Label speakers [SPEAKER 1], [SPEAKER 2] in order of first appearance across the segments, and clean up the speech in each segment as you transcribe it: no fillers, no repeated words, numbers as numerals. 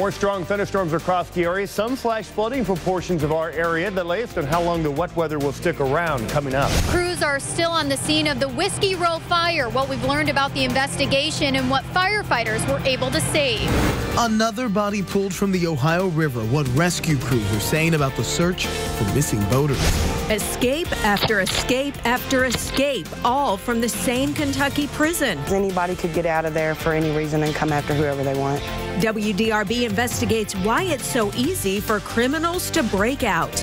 [SPEAKER 1] More strong thunderstorms across the area. Some flash flooding for portions of our area. The latest on how long the wet weather will stick around coming up.
[SPEAKER 2] Crews are still on the scene of the Whiskey Row fire. What we've learned about the investigation and what firefighters were able to save.
[SPEAKER 3] Another body pulled from the Ohio River. What rescue crews are saying about the search for missing boaters.
[SPEAKER 4] Escape after escape after escape, all from the same Kentucky prison.
[SPEAKER 5] Anybody could get out of there for any reason and come after whoever they want.
[SPEAKER 4] WDRB investigates why it's so easy for criminals to break out.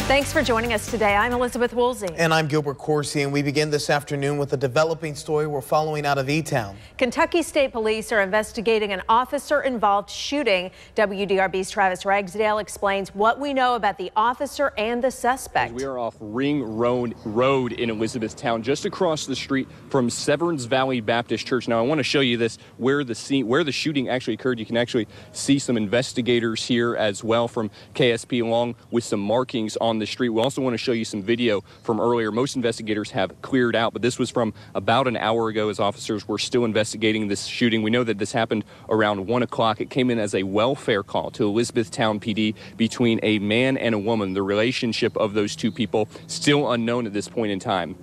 [SPEAKER 4] Thanks for joining us today. I'm Elizabeth Woolsey.
[SPEAKER 3] And I'm Gilbert Corsi, and we begin this afternoon with a developing story we're following out of E-Town.
[SPEAKER 4] Kentucky State Police are investigating an officer-involved shooting. WDRB's Travis Ragsdale explains what we know about the officer and the suspect.
[SPEAKER 6] We are off Ring Road in Elizabethtown, just across the street from Severns Valley Baptist Church. Now, I want to show you this, where the shooting actually occurred. You can actually see some investigators here as well from KSP, along with some markings on the street. We also want to show you some video from earlier. Most investigators have cleared out, but this was from about an hour ago as officers were still investigating this shooting. We know that this happened around 1 o'clock. It came in as a welfare call to Elizabethtown PD between a man and a woman. The relationship of those two people still unknown at this point in time.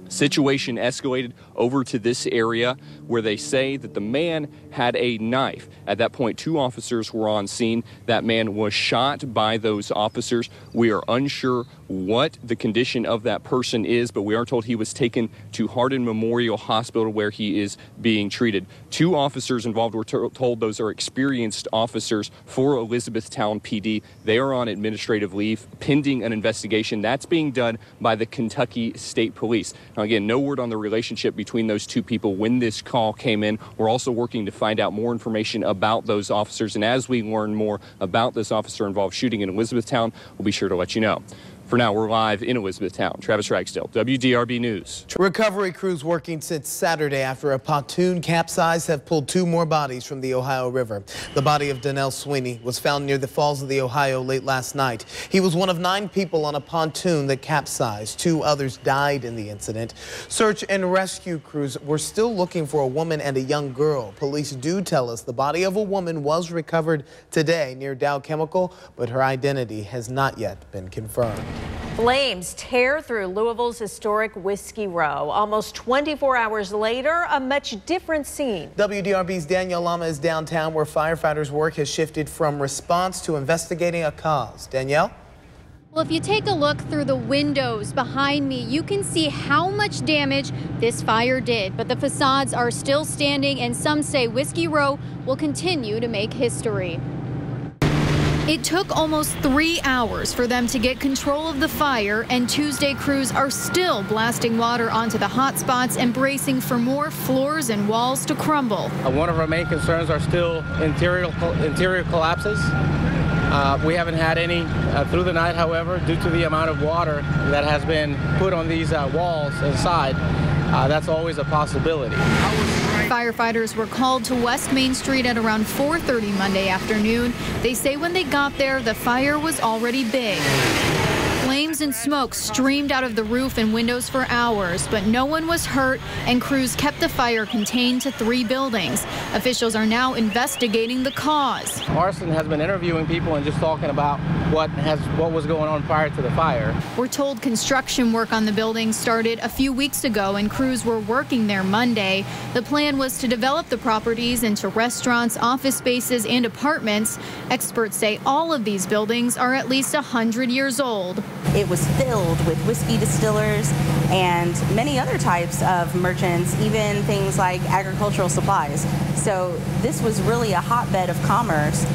[SPEAKER 6] Situation escalated over to this area where they say that the man had a knife. At that point, 2 officers were on scene. That man was shot by those officers. We are unsure what the condition of that person is, but we are told he was taken to Hardin Memorial Hospital where he is being treated. 2 officers involved were told those are experienced officers for Elizabethtown PD. They are on administrative leave pending an investigation that's being done by the Kentucky State Police. Now, again, no word on the relationship between those 2 people when this call came in. We're also working to find out more information about those officers, and as we learn more about this officer-involved shooting in Elizabethtown, we'll be sure to let you know. For now, we're live in Elizabethtown. Travis Ragsdale, WDRB News.
[SPEAKER 3] Recovery crews working since Saturday after a pontoon capsized have pulled 2 more bodies from the Ohio River. The body of Donnell Sweeney was found near the Falls of the Ohio late last night. He was one of 9 people on a pontoon that capsized. 2 others died in the incident. Search and rescue crews were still looking for a woman and a young girl. Police do tell us the body of a woman was recovered today near Dow Chemical, but her identity has not yet been confirmed.
[SPEAKER 4] Flames tear through Louisville's historic Whiskey Row. Almost 24 hours later, a much different scene.
[SPEAKER 3] WDRB's Danielle Lama is downtown where firefighters' work has shifted from response to investigating a cause. Danielle?
[SPEAKER 2] Well, if you take a look through the windows behind me, you can see how much damage this fire did. But the facades are still standing, and some say Whiskey Row will continue to make history. It took almost 3 hours for them to get control of the fire, and Tuesday crews are still blasting water onto the hot spots and bracing for more floors and walls to crumble.
[SPEAKER 7] One of our main concerns are still interior collapses. We haven't had any through the night, however, due to the amount of water that has been put on these walls inside. That's always a possibility.
[SPEAKER 2] Firefighters were called to West Main Street at around 4:30 Monday afternoon. They say when they got there, the fire was already big. Flames and smoke streamed out of the roof and windows for hours, but no one was hurt, and crews kept the fire contained to 3 buildings. Officials are now investigating the cause.
[SPEAKER 7] Arson has been interviewing people and just talking about what was going on prior to the fire.
[SPEAKER 2] We're told construction work on the building started a few weeks ago, and crews were working there Monday. The plan was to develop the properties into restaurants, office spaces, and apartments. Experts say all of these buildings are at least 100 years old.
[SPEAKER 8] It was filled with whiskey distillers and many other types of merchants, even things like agricultural supplies. So this was really a hotbed of commerce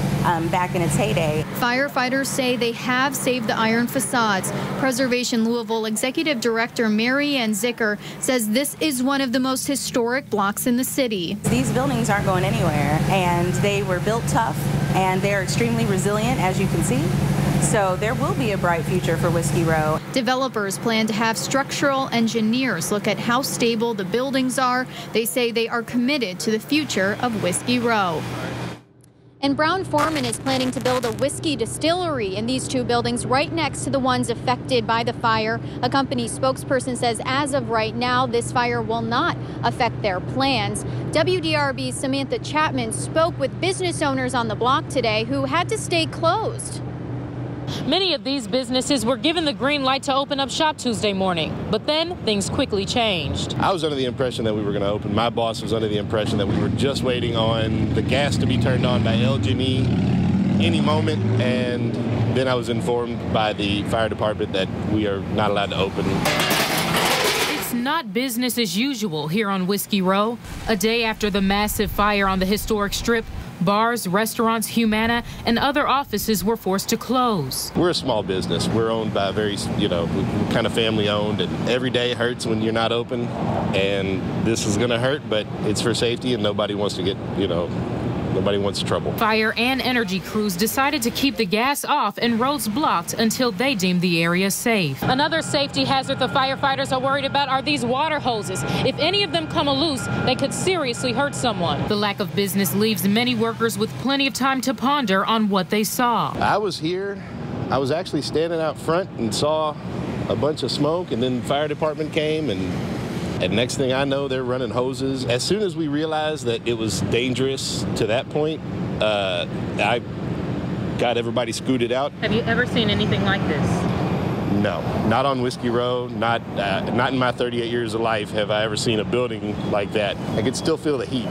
[SPEAKER 8] back in its heyday.
[SPEAKER 2] Firefighters say they have saved the iron facades. Preservation Louisville Executive Director Mary Ann Zicker says this is one of the most historic blocks in the city.
[SPEAKER 8] These buildings aren't going anywhere, and they were built tough, and they're extremely resilient, as you can see. So there will be a bright future for Whiskey Row.
[SPEAKER 2] Developers plan to have structural engineers look at how stable the buildings are. They say they are committed to the future of Whiskey Row. And Brown-Forman is planning to build a whiskey distillery in these two buildings right next to the ones affected by the fire. A company spokesperson says as of right now, this fire will not affect their plans. WDRB's Samantha Chapman spoke with business owners on the block today who had to stay closed.
[SPEAKER 9] Many of these businesses were given the green light to open up shop Tuesday morning, but then things quickly changed.
[SPEAKER 10] I was under the impression that we were going to open. My boss was under the impression that we were just waiting on the gas to be turned on by LG&E any moment, and then I was informed by the fire department that we are not allowed to open.
[SPEAKER 9] It's not business as usual here on Whiskey Row. A day after the massive fire on the historic strip, bars, restaurants, Humana, and other offices were forced to close.
[SPEAKER 10] We're a small business. We're owned by a very, we're kind of family owned, and every day hurts when you're not open, and this is going to hurt, but it's for safety, and nobody wants to get, nobody wants trouble.
[SPEAKER 9] Fire and energy crews decided to keep the gas off and roads blocked until they deemed the area safe. Another safety hazard the firefighters are worried about are these water hoses. If any of them come loose, they could seriously hurt someone. The lack of business leaves many workers with plenty of time to ponder on what they saw.
[SPEAKER 10] I was here. I was actually standing out front and saw a bunch of smoke, and then the fire department came, and next thing I know, they're running hoses. As soon as we realized that it was dangerous to that point, I got everybody scooted out.
[SPEAKER 9] Have you ever seen anything like this?
[SPEAKER 10] No, not on Whiskey Row. Not in my 38 years of life have I ever seen a building like that. I could still feel the heat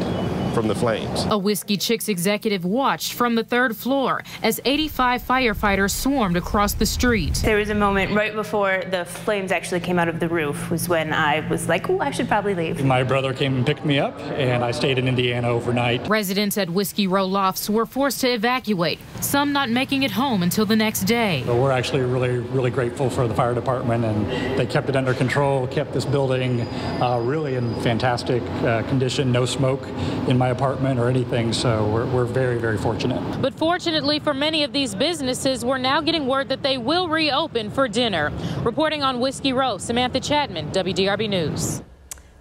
[SPEAKER 10] from the flames.
[SPEAKER 9] A Whiskey Chicks executive watched from the third floor as 85 firefighters swarmed across the street.
[SPEAKER 11] There was a moment right before the flames actually came out of the roof was when I was like, oh, I should probably leave.
[SPEAKER 12] My brother came and picked me up, and I stayed in Indiana overnight.
[SPEAKER 9] Residents at Whiskey Row lofts were forced to evacuate, some not making it home until the next day.
[SPEAKER 12] So we're actually really grateful for the fire department, and they kept it under control, kept this building really in fantastic condition, no smoke in my apartment or anything, so we're very fortunate.
[SPEAKER 9] But fortunately for many of these businesses, we're now getting word that they will reopen for dinner. Reporting on Whiskey Row, Samantha Chapman, WDRB News.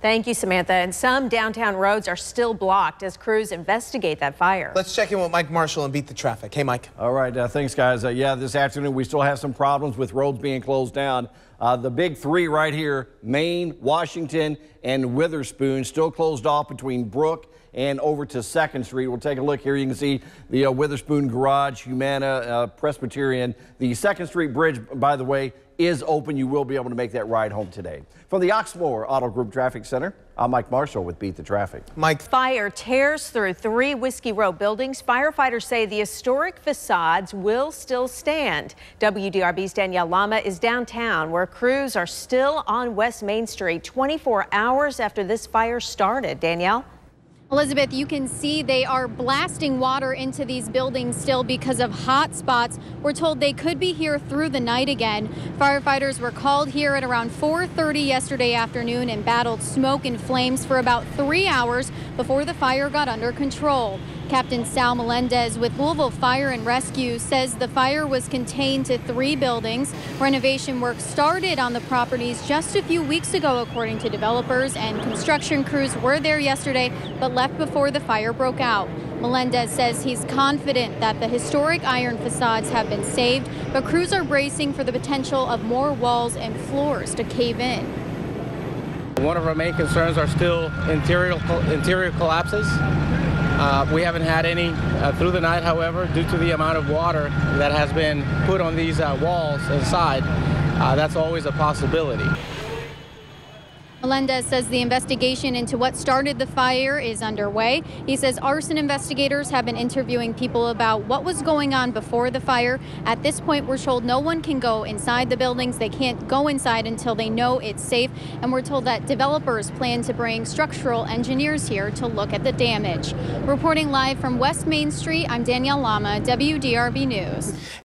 [SPEAKER 4] Thank you, Samantha. And some downtown roads are still blocked as crews investigate that fire.
[SPEAKER 3] Let's check in with Mike Marshall and beat the traffic. Hey, Mike.
[SPEAKER 13] All right. Thanks, guys. Yeah, this afternoon we still have some problems with roads being closed down. The big three right here, Maine, Washington, and Witherspoon, still closed off between Brook and over to 2nd Street. We'll take a look here. You can see the Witherspoon Garage, Humana, Presbyterian. The 2nd Street Bridge, by the way, is open. You will be able to make that ride home today. From the Oxmoor Auto Group Traffic Center, I'm Mike Marshall with Beat the Traffic.
[SPEAKER 3] Mike.
[SPEAKER 4] Fire tears through 3 Whiskey Row buildings. Firefighters say the historic facades will still stand. WDRB's Danielle Lama is downtown where crews are still on West Main Street 24 hours after this fire started. Danielle?
[SPEAKER 2] Elizabeth, you can see they are blasting water into these buildings still because of hot spots. We're told they could be here through the night again. Firefighters were called here at around 4:30 yesterday afternoon and battled smoke and flames for about 3 hours before the fire got under control. Captain Sal Melendez with Louisville Fire and Rescue says the fire was contained to 3 buildings. Renovation work started on the properties just a few weeks ago, according to developers, and construction crews were there yesterday but left before the fire broke out. Melendez says he's confident that the historic iron facades have been saved, but crews are bracing for the potential of more walls and floors to cave in.
[SPEAKER 7] One of our main concerns are still interior collapses. We haven't had any through the night, however, due to the amount of water that has been put on these walls inside. That's always a possibility.
[SPEAKER 2] Melendez says the investigation into what started the fire is underway. He says arson investigators have been interviewing people about what was going on before the fire. At this point, we're told no one can go inside the buildings. They can't go inside until they know it's safe. And we're told that developers plan to bring structural engineers here to look at the damage. Reporting live from West Main Street, I'm Danielle Lama, WDRB News.